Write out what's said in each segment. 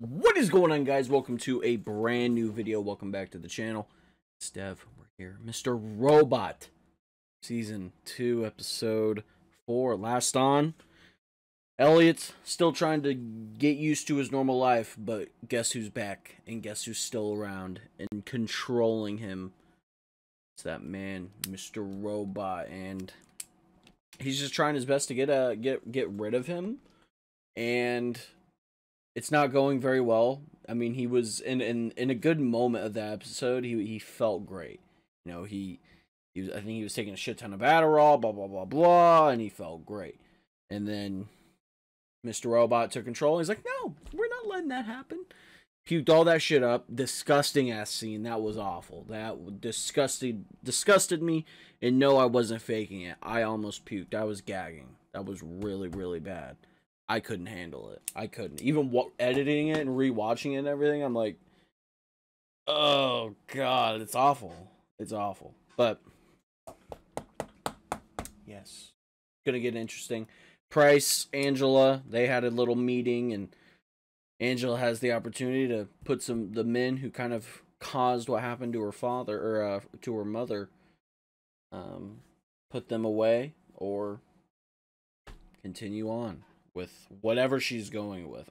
What is going on, guys? Welcome to a brand new video. Welcome back to the channel. It's Dev. We're here. Mr. Robot. Season 2, Episode 4. Last on. Elliot's still trying to get used to his normal life, but guess who's back? And guess who's still around and controlling him? It's that man, Mr. Robot. And he's just trying his best to get rid of him. And it's not going very well. I mean, he was in a good moment of that episode. He felt great. You know, he was, I think he was taking a shit ton of Adderall, blah blah blah blah, and he felt great. And then Mr. Robot took control. And he's like, "No, we're not letting that happen." Puked all that shit up. Disgusting ass scene. That was awful. That disgusted me. And no, I wasn't faking it. I almost puked. I was gagging. That was really, really bad. I couldn't handle it. I couldn't. Even editing it and rewatching it and everything, I'm like, oh, God, it's awful. It's awful. But, yes. Gonna get interesting. Price, Angela, they had a little meeting, and Angela has the opportunity to put the men who kind of caused what happened to her father, or to her mother, put them away, or continue on with whatever she's going with.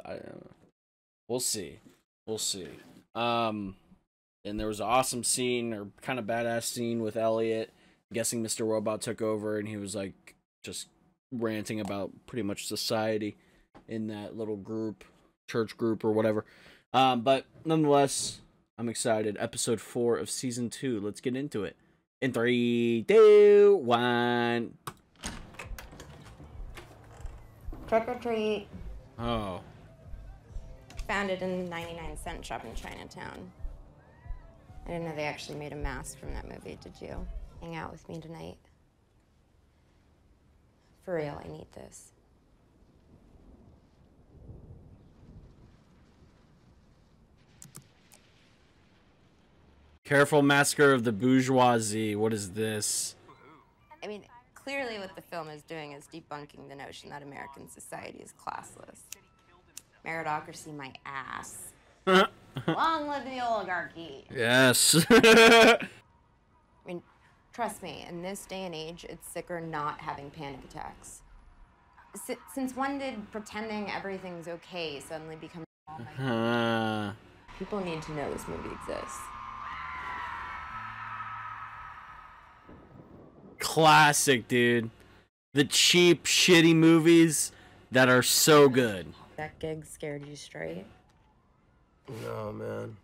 We'll see. We'll see. And there was an awesome scene, or kind of badass scene, with Elliot. I'm guessing Mr. Robot took over, and he was like just ranting about pretty much society in that little group, church group or whatever. But nonetheless, I'm excited. Episode 4 of season 2. Let's get into it. In 3, 2, 1. Trick or treat. Oh. Found it in the 99-cent shop in Chinatown. I didn't know they actually made a mask from that movie, did you? Hang out with me tonight. For real, I need this. Careful, Massacre of the Bourgeoisie. What is this? I mean, clearly what the film is doing is debunking the notion that American society is classless. Meritocracy, my ass. Long live the oligarchy. Yes. I mean, trust me, in this day and age, it's sicker not having panic attacks. Since when did pretending everything's okay suddenly become... People need to know this movie exists. Classic, dude. The cheap, shitty movies that are so good. That gig scared you straight? No, man.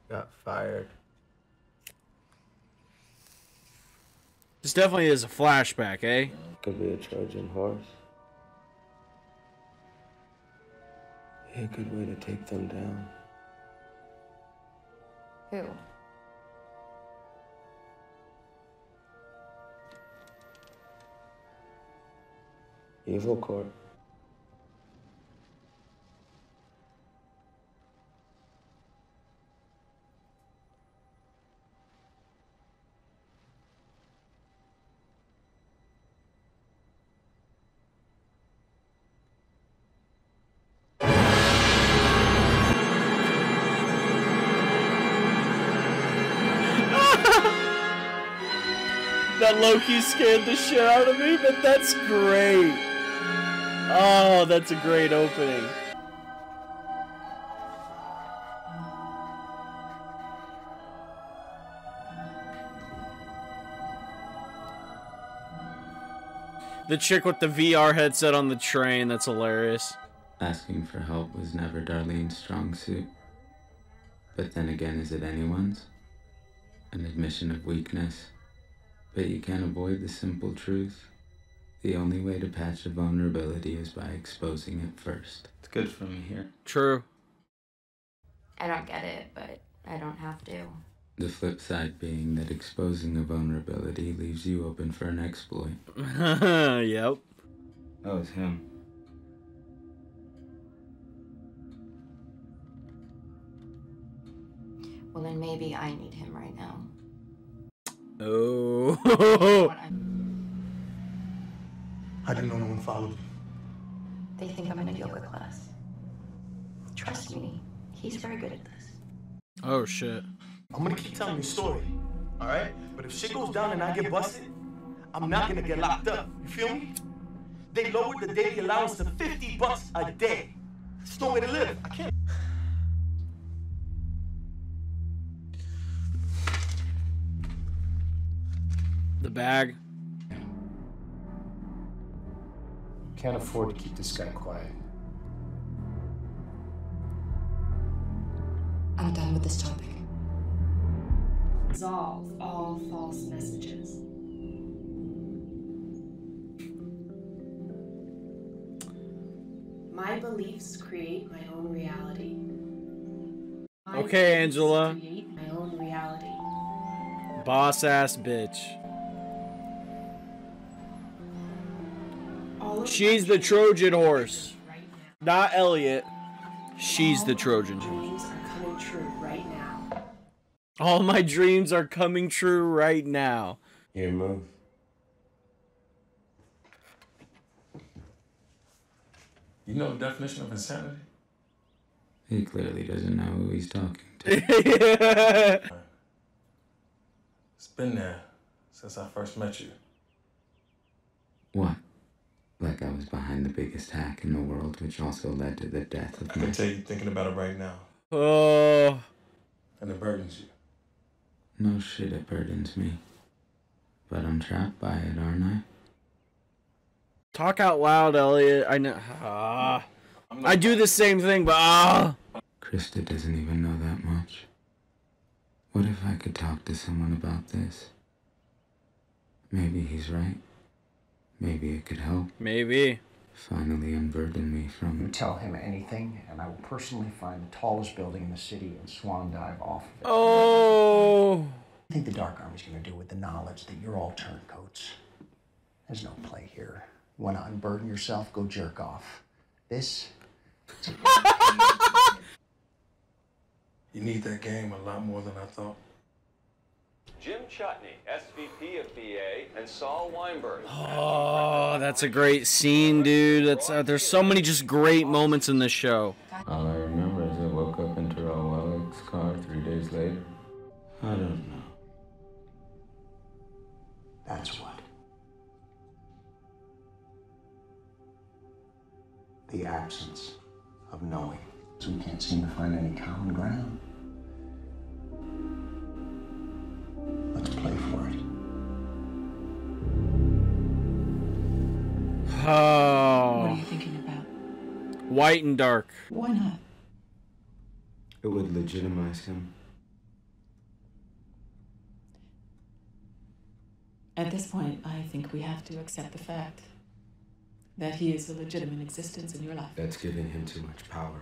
Got fired. This definitely is a flashback, eh? Could be a Trojan horse. Be a good way to take them down. Who? Evil Corp. That Loki scared the shit out of me, but that's great. Oh, that's a great opening. The chick with the VR headset on the train, that's hilarious. Asking for help was never Darlene's strong suit. But then again, is it anyone's? An admission of weakness. But you can't avoid the simple truth. The only way to patch a vulnerability is by exposing it first. It's good for me here. True. I don't get it, but I don't have to. The flip side being that exposing a vulnerability leaves you open for an exploit. Yep. Oh, it's him. Well, then maybe I need him right now. Oh. I didn't know no one followed you. They think I'm in a yoga class. Trust me, he's very good at this. Oh shit. I'm gonna keep telling your story, all right? But if shit goes down and I get busted, I'm not gonna get locked up. You feel me? They lowered the daily allowance to $50 a day. There's no way to live. I can't. The bag. Can't afford to keep this guy quiet. I'm done with this topic. Resolve all false messages. My beliefs create my own reality. My Okay, beliefs Angela. Create my own reality. Boss ass bitch. All of She's my the Trojan horse. right now. Not Elliot. She's the Trojan horse. Dreams are coming true right now. All my dreams are coming true right now. Here, move. You know the definition of insanity? He clearly doesn't know who he's talking to. It's been there since I first met you. What? Like I was behind the biggest hack in the world, which also led to the death I of can me. tell you thinking about it right now, Oh. and it burdens you. No shit, it burdens me. But I'm trapped by it, aren't I? Talk out loud, Elliot. I know. I do the same thing, but Krista doesn't even know that much. What if I could talk to someone about this? Maybe he's right. Maybe it could help. Maybe. Finally unburden me You from... tell him anything, and I will personally find the tallest building in the city and swan dive off of it. Oh. What do you think the Dark Army's gonna do with the knowledge that you're all turncoats? There's no play here. You wanna unburden yourself? Go jerk off. This? You need that game a lot more than I thought. Jim Chutney, SVP of BA, and Saul Weinberg. Oh, that's a great scene, dude. That's there's so many just great moments in this show. All I remember is I woke up in Terrell Wellick's car 3 days later. I don't know. That's what. The absence of knowing. So we can't seem to find any common ground. Let's play for it. What are Oh. you thinking about? White and dark. Why not? It would legitimize him. At this point, I think we have to accept the fact that he is a legitimate existence in your life. That's giving him too much power.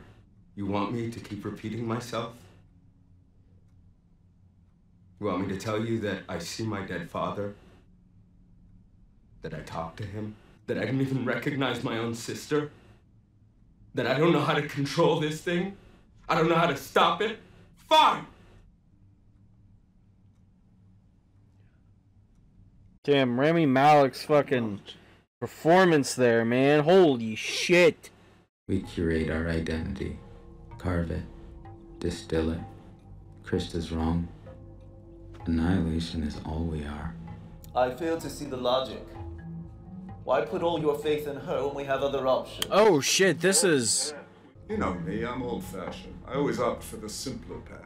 You want me to keep repeating myself? You want me to tell you that I see my dead father? That I talk to him? That I didn't even recognize my own sister? That I don't know how to control this thing? I don't know how to stop it? Fine! Damn, Rami Malek's fucking performance there, man. Holy shit. We curate our identity, carve it, distill it. Krista's wrong. Annihilation is all we are. I fail to see the logic. Why put all your faith in her when we have other options? Oh shit, this is... You know me, I'm old-fashioned. I always opt for the simpler path.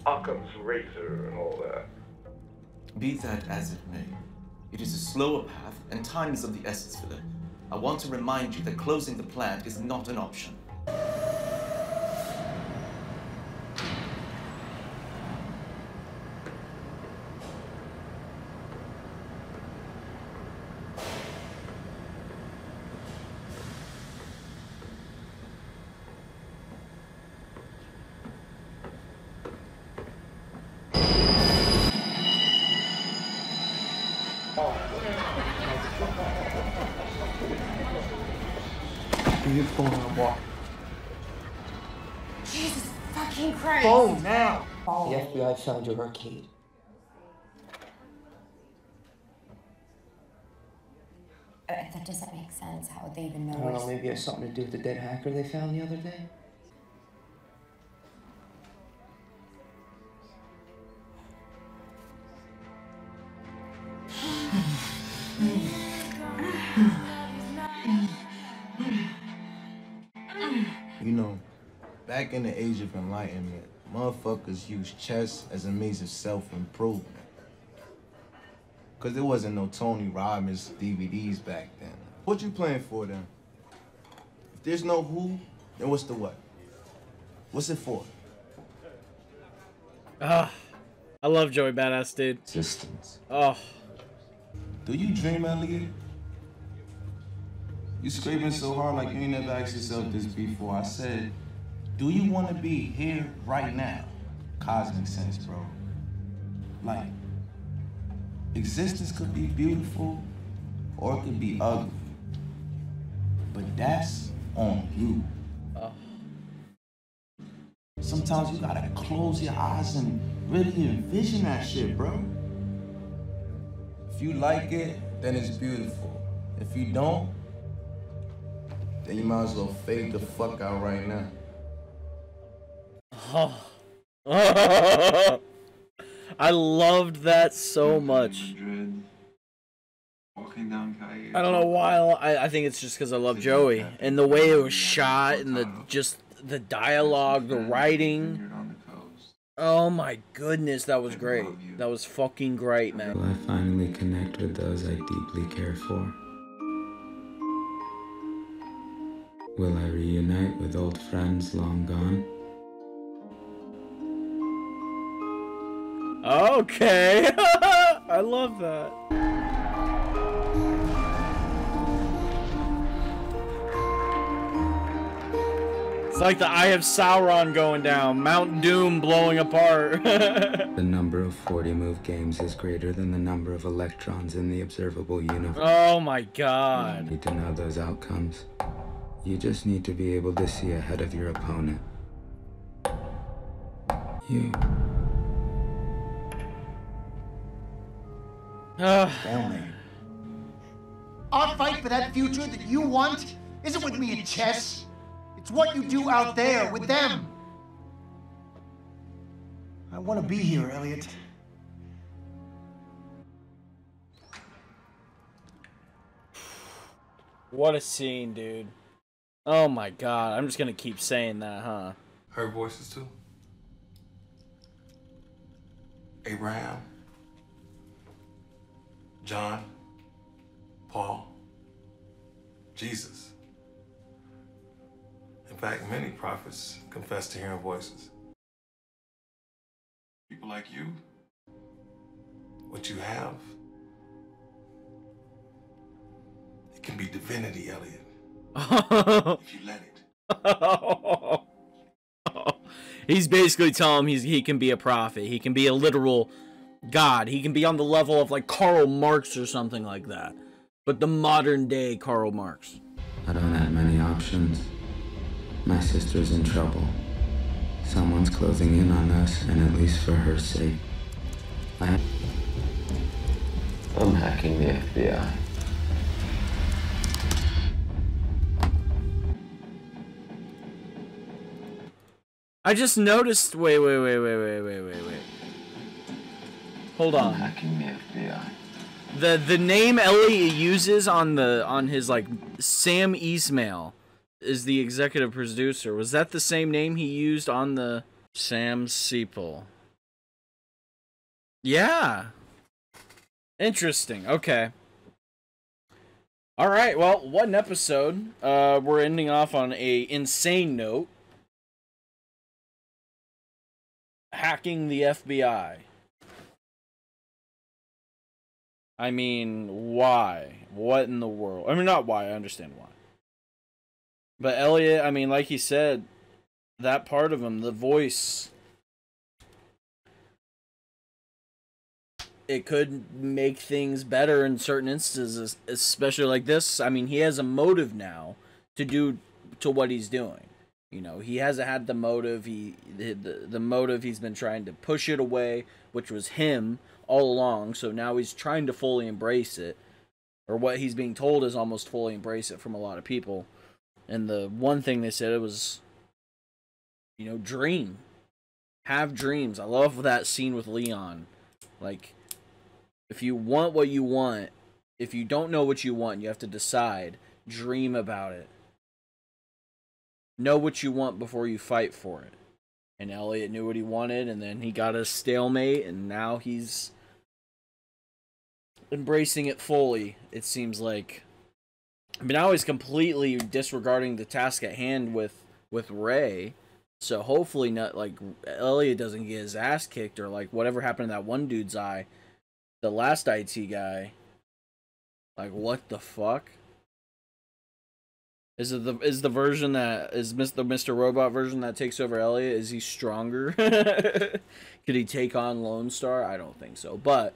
Occam's razor and all that. Be that as it may, it is a slower path, and time is of the essence, Philip. I want to remind you that closing the plant is not an option. You just go on a walk. Jesus fucking Christ. Go now! The FBI found your arcade. That doesn't make sense. How would they even know? I don't know, maybe it has something to do with the dead hacker they found the other day? You know, back in the age of enlightenment, motherfuckers used chess as a means of self-improvement. Cause there wasn't no Tony Robbins DVDs back then. What you playing for then? If there's no who, then what's the what? What's it for? Ah, I love Joey Badass, dude. Existence. Oh. Do you dream, Elliot? You scraping so hard like you ain't never asked yourself this before. I said, do you want to be here right now? Cosmic sense, bro. Like, existence could be beautiful or it could be ugly. But that's on you. Sometimes you gotta close your eyes and really envision that shit, bro. If you like it, then it's beautiful. If you don't, then you might as well fade the fuck out right now. Oh. I loved that so much. I don't know why. I think it's just because I love Joey and the way it was shot and the dialogue, the writing. Oh my goodness, that was great. That was fucking great, man. Will I finally connect with those I deeply care for? Will I reunite with old friends long gone? Okay. I love that. It's like the Eye of Sauron going down, Mount Doom blowing apart. The number of 40-move games is greater than the number of electrons in the observable universe. Oh my god. You need to know those outcomes. You just need to be able to see ahead of your opponent. You. Family. Our fight for that future that you want isn't with me in chess. It's what you do out there with them. I want to be here, Elliot. What a scene, dude. Oh my god, I'm just gonna keep saying that, huh? Heard voices too? Abraham, John, Paul, Jesus. In fact, many prophets confess to hearing voices. People like you, what you have, it can be divinity, Elliot. If you let it. He's basically telling him he can be a prophet. He can be a literal god. He can be on the level of like Karl Marx or something like that. But the modern day Karl Marx. I don't have many options. My sister's in trouble. Someone's closing in on us, and at least for her sake, I'm hacking the FBI. I just noticed. Wait. Hold on. I'm hacking the FBI. The name Elliot uses on his like Sam Ismail is the executive producer. Was that the same name he used on the Sam Sepul? Yeah. Interesting. Okay. All right. Well, what an episode. We're ending off on a insane note. Hacking the FBI. I mean, why? What in the world? I mean, not why. I understand why. But Elliot, I mean, like he said, that part of him, the voice, it could make things better in certain instances, especially like this. I mean, he has a motive now to do to what he's doing. You know, he hasn't had the motive. The motive, he's been trying to push it away, which was him all along. So now he's trying to fully embrace it, or what he's being told is almost fully embrace it from a lot of people. And the one thing they said, it was, you know, dream. Have dreams. I love that scene with Leon. Like, if you want what you want, if you don't know what you want, you have to decide. Dream about it. know what you want before you fight for it. And Elliot knew what he wanted, and then he got a stalemate, and now he's embracing it fully, it seems like. I mean, now he's completely disregarding the task at hand with Ray. So hopefully not, like, Elliot doesn't get his ass kicked, or like whatever happened to that one dude's eye, the last IT guy. Like, what the fuck? Is the version that is the Mr. Robot version that takes over Elliot? Is he stronger? Could he take on Lone Star? I don't think so, but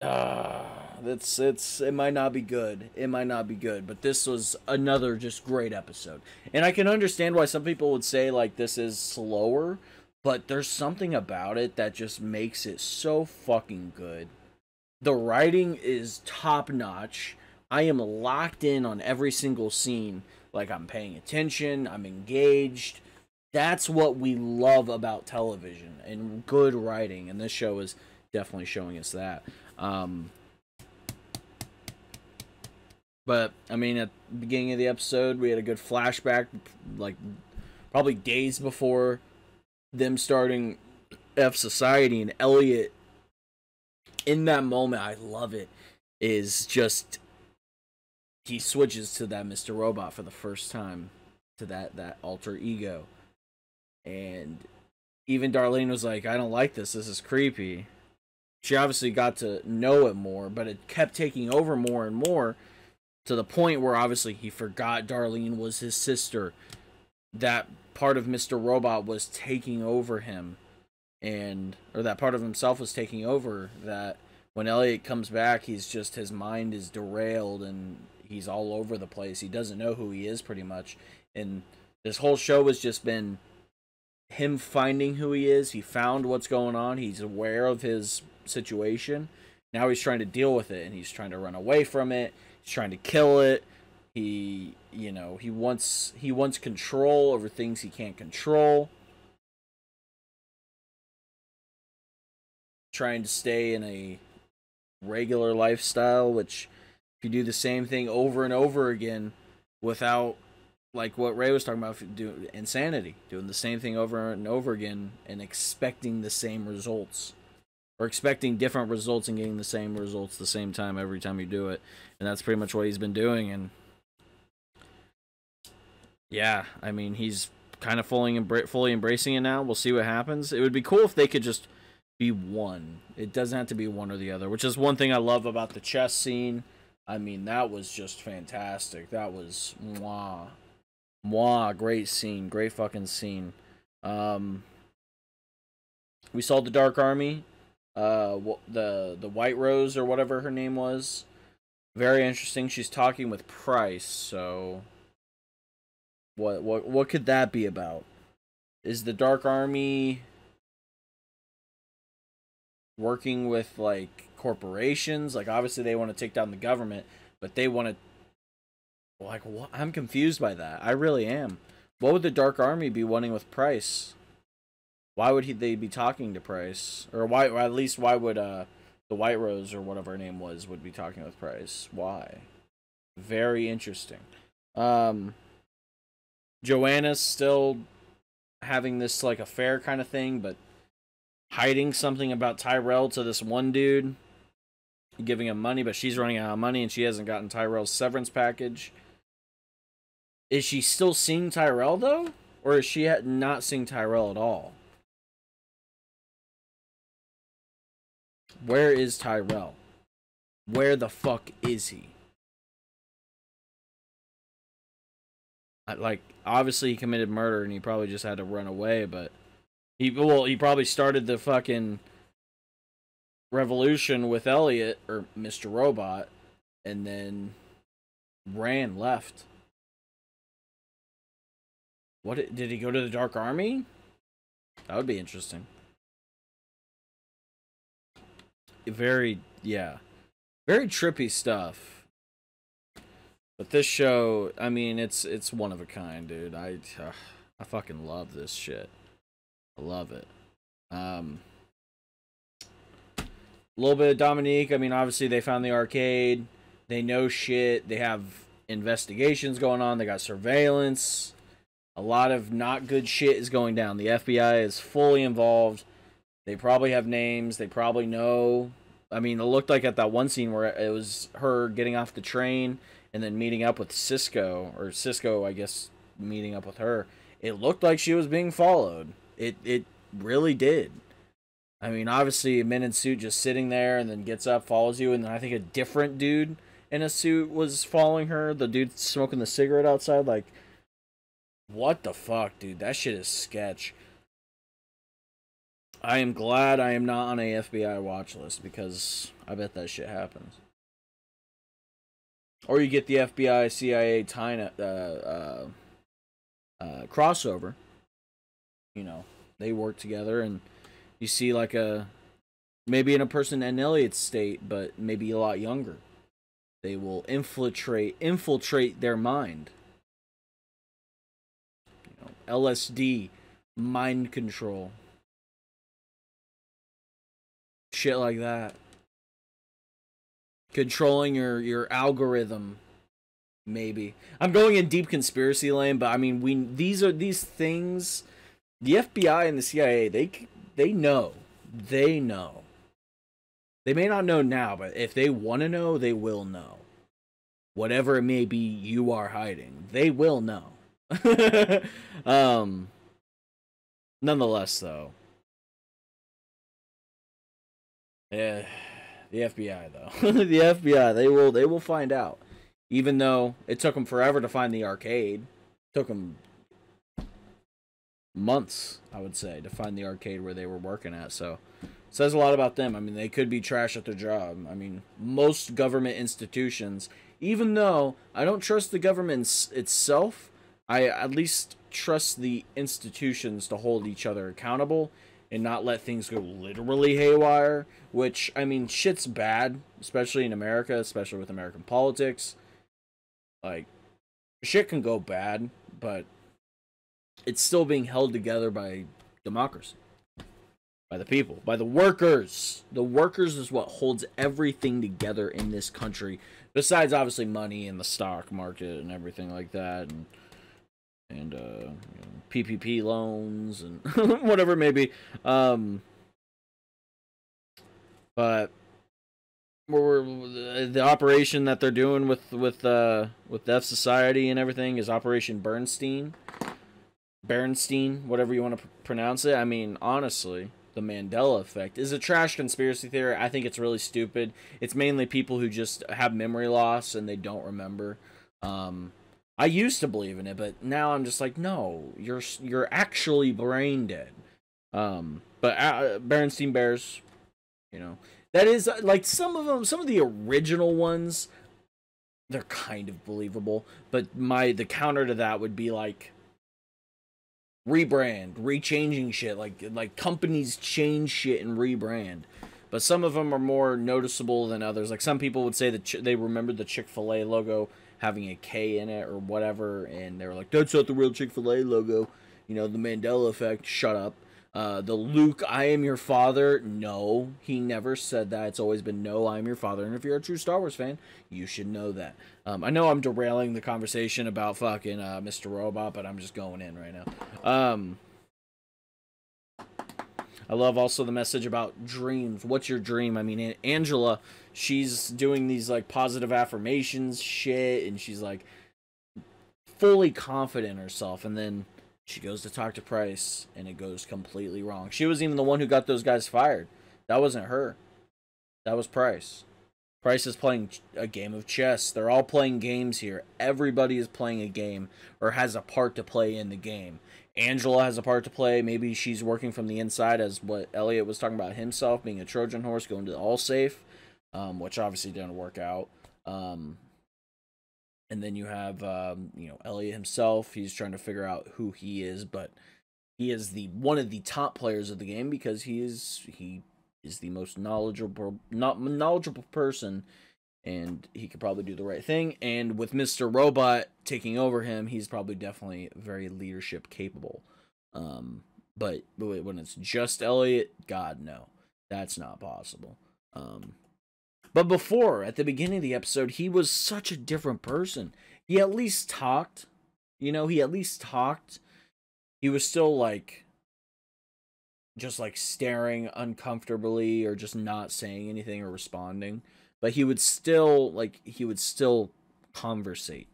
it might not be good. It might not be good, but this was another just great episode. And I can understand why some people would say like this is slower, but there's something about it that just makes it so fucking good. The writing is top notch. I am locked in on every single scene. Like, I'm paying attention, I'm engaged. That's what we love about television and good writing, and this show is definitely showing us that. But, I mean, at the beginning of the episode, we had a good flashback, like, probably days before them starting F Society, and Elliot, in that moment, I love it, is just, he switches to that Mr. Robot for the first time, to that alter ego. And even Darlene was like, I don't like this is creepy. She obviously got to know it more, but it kept taking over more and more, to the point where obviously he forgot Darlene was his sister. That part of Mr. Robot was taking over him, or that part of himself was taking over, that when Elliot comes back, his mind is derailed and he's all over the place. He doesn't know who he is pretty much. And this whole show has just been him finding who he is. He found what's going on. He's aware of his situation. Now he's trying to deal with it, and he's trying to run away from it. He's trying to kill it. He wants control over things he can't control. Trying to stay in a regular lifestyle, which if you do the same thing over and over again without, like what Ray was talking about, insanity, doing the same thing over and over again and expecting the same results, or expecting different results and getting the same results the same time every time you do it. And that's pretty much what he's been doing. And yeah, I mean, he's kind of fully embracing it now. We'll see what happens. It would be cool if they could just be one. It doesn't have to be one or the other, which is one thing I love about the chess scene. I mean, that was just fantastic. That was great scene, great fucking scene. We saw the Dark Army, the White Rose or whatever her name was. Very interesting. She's talking with Price. So what could that be about? Is the Dark Army working with like corporations? Like, obviously they want to take down the government, but they want to, like, what? I'm confused by that. I really am. What would the Dark Army be wanting with Price? Why would they be talking to Price? Or why, or at least why would the White Rose or whatever her name was would be talking with Price? Why? Very interesting. Joanna's still having this like affair kind of thing, but hiding something about Tyrell to this one dude, giving him money, but she's running out of money and she hasn't gotten Tyrell's severance package. Is she still seeing Tyrell though? Or is she not seeing Tyrell at all? Where is Tyrell? Where the fuck is he? Like, obviously he committed murder and he probably just had to run away, but he probably started the fucking revolution with Elliot, or Mr. Robot, and then left. What, did he go to the Dark Army? That would be interesting. Very trippy stuff. But this show, I mean, it's one of a kind, dude. I fucking love this shit. I love it. A little bit of Dominique. I mean, obviously they found the arcade. They know shit. They have investigations going on. They got surveillance. A lot of not good shit is going down. The FBI is fully involved. They probably have names. They probably know. I mean, it looked like at that one scene where it was her getting off the train and then meeting up with Cisco, or Cisco, I guess, meeting up with her. It looked like she was being followed. It really did. I mean, obviously, a man in suit just sitting there and then gets up, follows you, and then I think a different dude in a suit was following her. The dude smoking the cigarette outside, like, what the fuck, dude? That shit is sketch. I am glad I am not on a FBI watch list, because I bet that shit happens. Or you get the FBI, CIA, crossover. You know, they work together, and you see like maybe in a person in Elliot's state, but maybe a lot younger. They will infiltrate their mind. You know, LSD, mind control. Shit like that. Controlling your algorithm, maybe. I'm going in deep conspiracy lane, but I mean, these things. The FBI and the CIA, they know. They know. They may not know now, but if they want to know, they will know. Whatever it may be you are hiding, they will know. Nonetheless, though. Yeah, the FBI though. The FBI, they will find out. Even though it took them forever to find the arcade. It took them months, I would say, to find the arcade where they were working at. So it says a lot about them. I mean, they could be trash at their job. I mean, most government institutions, even though I don't trust the government itself, I at least trust the institutions to hold each other accountable and not let things go literally haywire, which, I mean, shit's bad, especially in America, especially with American politics. Like, shit can go bad, but it's still being held together by democracy, by the people, by the workers. The workers is what holds everything together in this country, besides obviously money and the stock market and everything like that, and you know, PPP loans and whatever it may be. But the operation that they're doing with Deaf Society and everything is Operation Bernstein, whatever you want to pronounce it. I mean, honestly, the Mandela effect is a trash conspiracy theory. I think it's really stupid. It's mainly people who just have memory loss and they don't remember. I used to believe in it, but now I'm just like, no, you're actually brain dead. But Bernstein Bears, you know, that is like some of the original ones, they're kind of believable. But the counter to that would be like rebrand, rechanging shit. Like companies change shit and rebrand. But some of them are more noticeable than others. Like some people would say that they remembered the Chick-fil-A logo having a K in it or whatever, and they were like, that's not the real Chick-fil-A logo. You know, the Mandela effect, shut up. The Luke, I am your father, no, he never said that. It's always been, no, I am your father. And if you're a true Star Wars fan, you should know that. I know I'm derailing the conversation about fucking Mr. Robot, but I'm just going in right now. I love also the message about dreams. What's your dream? I mean, Angela, she's doing these like positive affirmations shit, and she's like fully confident in herself, and then she goes to talk to Price, and it goes completely wrong. She was even the one who got those guys fired. That wasn't her. That was Price. Price is playing a game of chess. They're all playing games here. Everybody is playing a game or has a part to play in the game. Angela has a part to play. Maybe she's working from the inside, as what Elliot was talking about himself, being a Trojan horse, going to the all safe, which obviously didn't work out. And then you have, you know, Elliot himself. He's trying to figure out who he is, but he is one of the top players of the game because he is the most knowledgeable person, and he could probably do the right thing. And with Mr. Robot taking over him, he's probably definitely very leadership capable. But when it's just Elliot, God, no, that's not possible. But before, at the beginning of the episode, he was such a different person. he at least talked. You know, he at least talked. He was still like just like staring uncomfortably or just not saying anything or responding, but he would still conversate.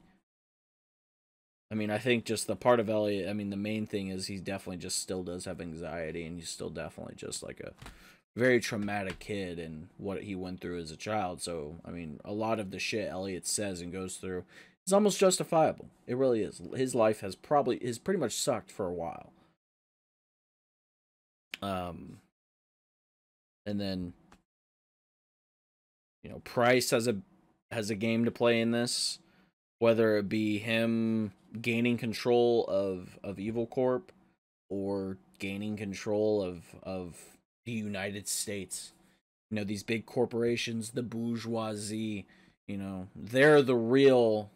I mean, I think just the part of Elliot, I mean, the main thing is he definitely just still does have anxiety, and he's still definitely just like a very traumatic kid and what he went through as a child. So, I mean, a lot of the shit Elliot says and goes through is almost justifiable. It really is. His life has pretty much sucked for a while. And then, you know, Price has a game to play in this, whether it be him gaining control of Evil Corp or gaining control of the United States. You know, these big corporations, the bourgeoisie, you know, they're the real,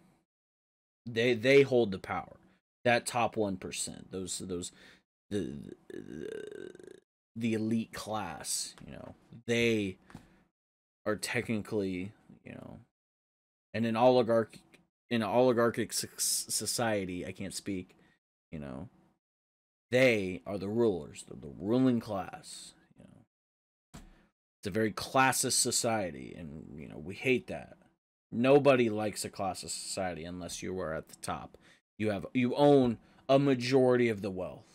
they hold the power. That top 1%, the elite class, you know, they are technically, you know, in an oligarchic society, I can't speak, you know, they are the rulers, the ruling class, you know. It's a very classist society, and, you know, we hate that. Nobody likes a classist society unless you are at the top. You own a majority of the wealth.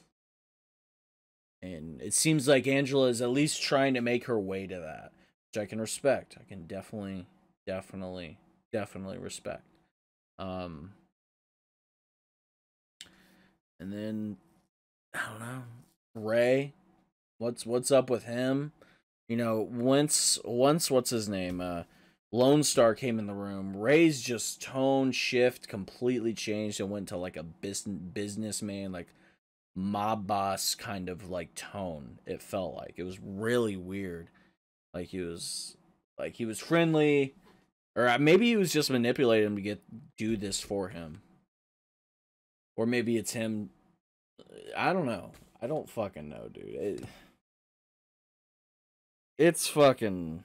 And it seems like Angela is at least trying to make her way to that, which I can respect. I can definitely respect. And then I don't know, Ray, what's up with him? You know, once what's his name? Lone Star came in the room, Ray's just tone shift completely changed and went to like a businessman, like mob boss kind of like tone. It felt like it was really weird. Like he was friendly, or maybe he was just manipulating him to do this for him, or maybe it's him. I don't know. I don't fucking know, dude. It's fucking.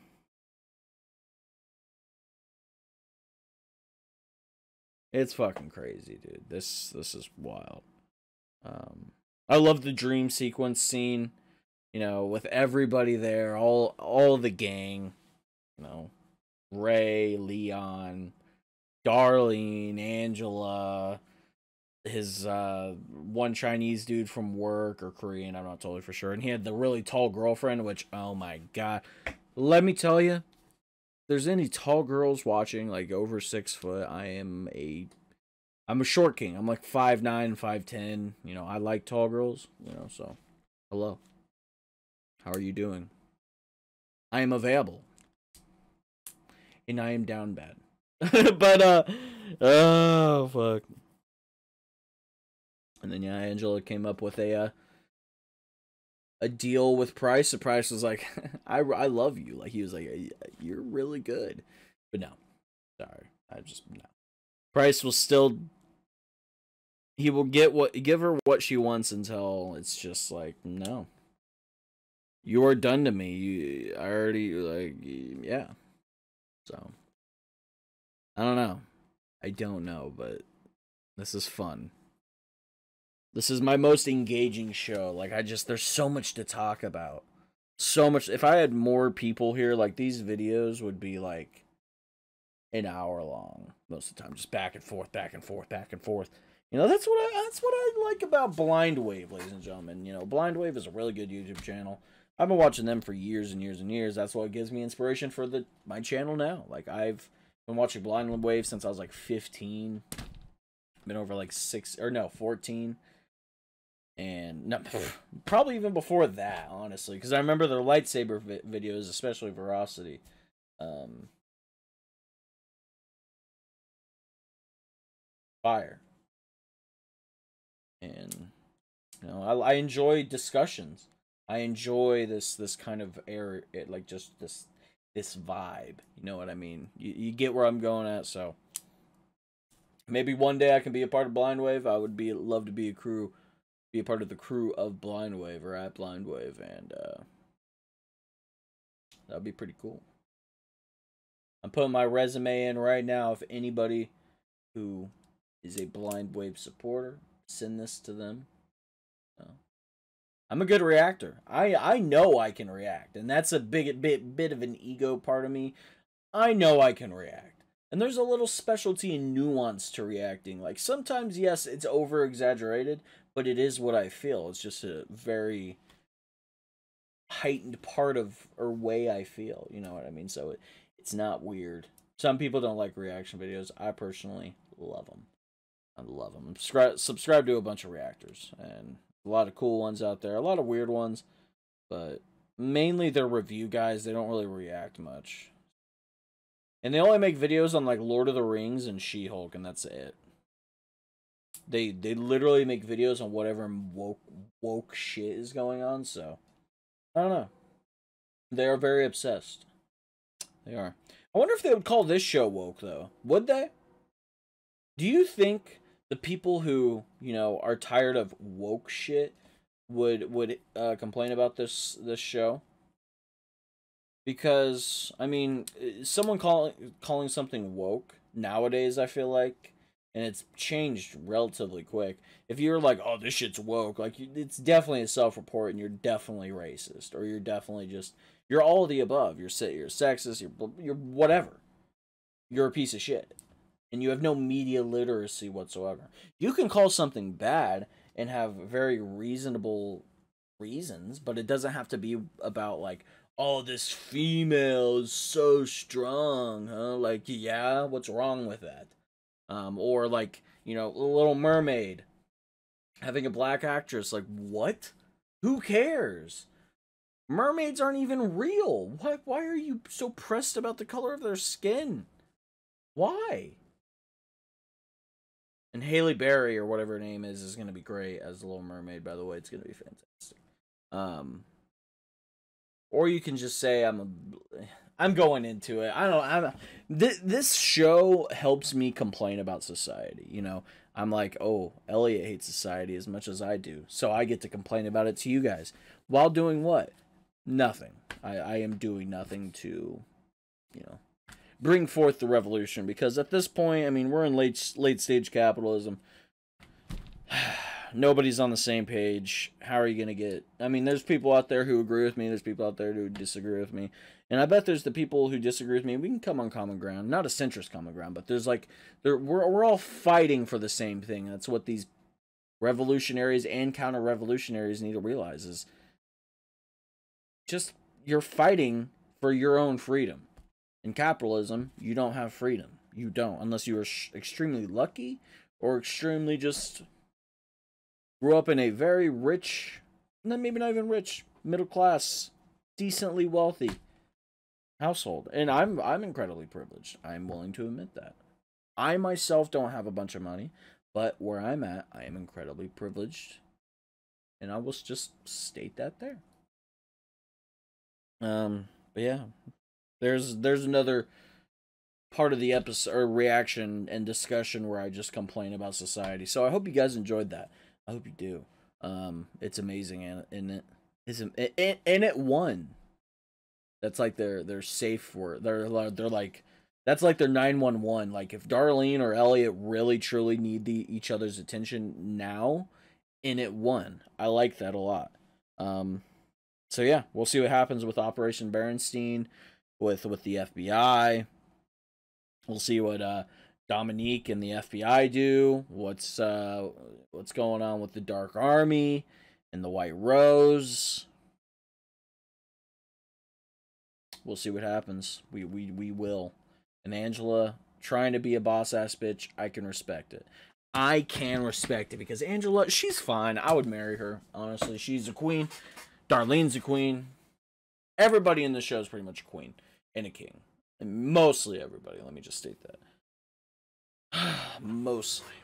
It's fucking crazy, dude. This is wild. I love the dream sequence scene, you know, with everybody there, all the gang, you know, Ray, Leon, Darlene, Angela, his one Chinese dude from work, or Korean, I'm not totally for sure, and he had the really tall girlfriend, which, oh my god, let me tell you, if there's any tall girls watching, like over 6 foot, I'm a short king. I'm like 5'9", 5'10". You know, I like tall girls, you know, so hello. How are you doing? I am available. And I am down bad. But oh fuck. And then yeah, Angela came up with a deal with Price. The Price was like, I love you. Like he was like, you're really good. But no. Sorry. No. Price will still, he will give her what she wants until it's just like, no. You are done to me. I already, like, yeah. So, I don't know. I don't know, but this is fun. This is my most engaging show. Like, there's so much to talk about. So much. If I had more people here, like, these videos would be, like, an hour long most of the time. Just back and forth, back and forth, back and forth. You know, that's what I like about Blind Wave, ladies and gentlemen. You know, Blind Wave is a really good YouTube channel. I've been watching them for years and years and years. That's what gives me inspiration for my channel now. Like, I've been watching Blind Wave since I was like 15. Been over like 14. And no, probably even before that, honestly, because I remember their lightsaber videos, especially Veracity. Fire. And you know, I enjoy discussions. I enjoy this kind of air, like just this vibe. You know what I mean? You get where I'm going at. So maybe one day I can be a part of Blind Wave. I would love to be a part of the crew of Blind Wave, or at Blind Wave, and that'd be pretty cool. I'm putting my resume in right now. If anybody who is a Blind Wave supporter. Send this to them. I'm a good reactor. I know I can react, and that's a bit of an ego part of me. I know I can react. And there's a little specialty and nuance to reacting. Like, sometimes, yes, it's over-exaggerated, but it is what I feel. It's just a very heightened part of, or way I feel. You know what I mean? So it's not weird. Some people don't like reaction videos. I personally love them. I love them. Subscribe to a bunch of reactors, and a lot of cool ones out there. A lot of weird ones, but mainly they're review guys. They don't really react much. And they only make videos on, like, Lord of the Rings and She-Hulk, and that's it. They literally make videos on whatever woke shit is going on, so I don't know. They are very obsessed. They are. I wonder if they would call this show woke, though. Would they? Do you think the people who, you know, are tired of woke shit would complain about this show? Because, I mean, someone calling something woke nowadays, I feel like, and it's changed relatively quick. If you're like, oh, this shit's woke, like, it's definitely a self-report, and you're definitely racist, or you're definitely just, you're all of the above. You're sexist, you're whatever. You're a piece of shit. And you have no media literacy whatsoever. You can call something bad and have very reasonable reasons, but it doesn't have to be about, like, oh, this female is so strong, huh? Like, yeah, what's wrong with that? Or, like, you know, Little Mermaid having a black actress. Like, what? Who cares? Mermaids aren't even real. Why are you so pressed about the color of their skin? Why? And Halle Berry, or whatever her name is going to be great as the Little Mermaid, by the way. It's going to be fantastic. Or you can just say, I'm going into it. This show helps me complain about society. You know, I'm like, oh, Elliot hates society as much as I do. So I get to complain about it to you guys. While doing what? Nothing. I am doing nothing to, you know, bring forth the revolution. Because at this point, I mean, we're in late stage capitalism. Nobody's on the same page. How are you going to get... I mean, there's people out there who agree with me. There's people out there who disagree with me. And I bet there's the people who disagree with me. We can come on common ground. Not a centrist common ground, but there's like... We're all fighting for the same thing. That's what these revolutionaries and counter-revolutionaries need to realize is... just, you're fighting for your own freedom. In capitalism, you don't have freedom. You don't. Unless you are extremely lucky or extremely just... grew up in a very rich, maybe not even rich, middle class, decently wealthy household. And I'm incredibly privileged. I'm willing to admit that. I myself don't have a bunch of money, but where I'm at, I am incredibly privileged. And I will just state that there. But yeah. There's another part of the episode or reaction and discussion where I just complain about society. So I hope you guys enjoyed that. I hope you do. It's amazing, and it won. That's like their safe word. They're like, that's like their 911. Like, if Darlene or Elliot really truly need each other's attention now, and it won. I like that a lot. So yeah, we'll see what happens with Operation Berenstein, with the FBI. We'll see what Dominique and the FBI do. What's going on with the Dark Army and the White Rose. We'll see what happens. We will. And Angela trying to be a boss ass bitch, I can respect it. I can respect it because Angela, she's fine. I would marry her. Honestly, she's a queen. Darlene's a queen. Everybody in the show is pretty much a queen and a king. And mostly everybody. Let me just state that. Mostly.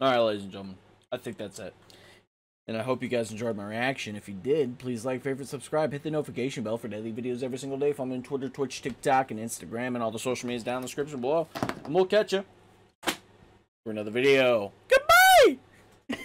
Alright, ladies and gentlemen. I think that's it. And I hope you guys enjoyed my reaction. If you did, please like, favorite, subscribe, hit the notification bell for daily videos every single day. Follow me on Twitter, Twitch, TikTok, and Instagram, and all the social medias down in the description below. And we'll catch you for another video.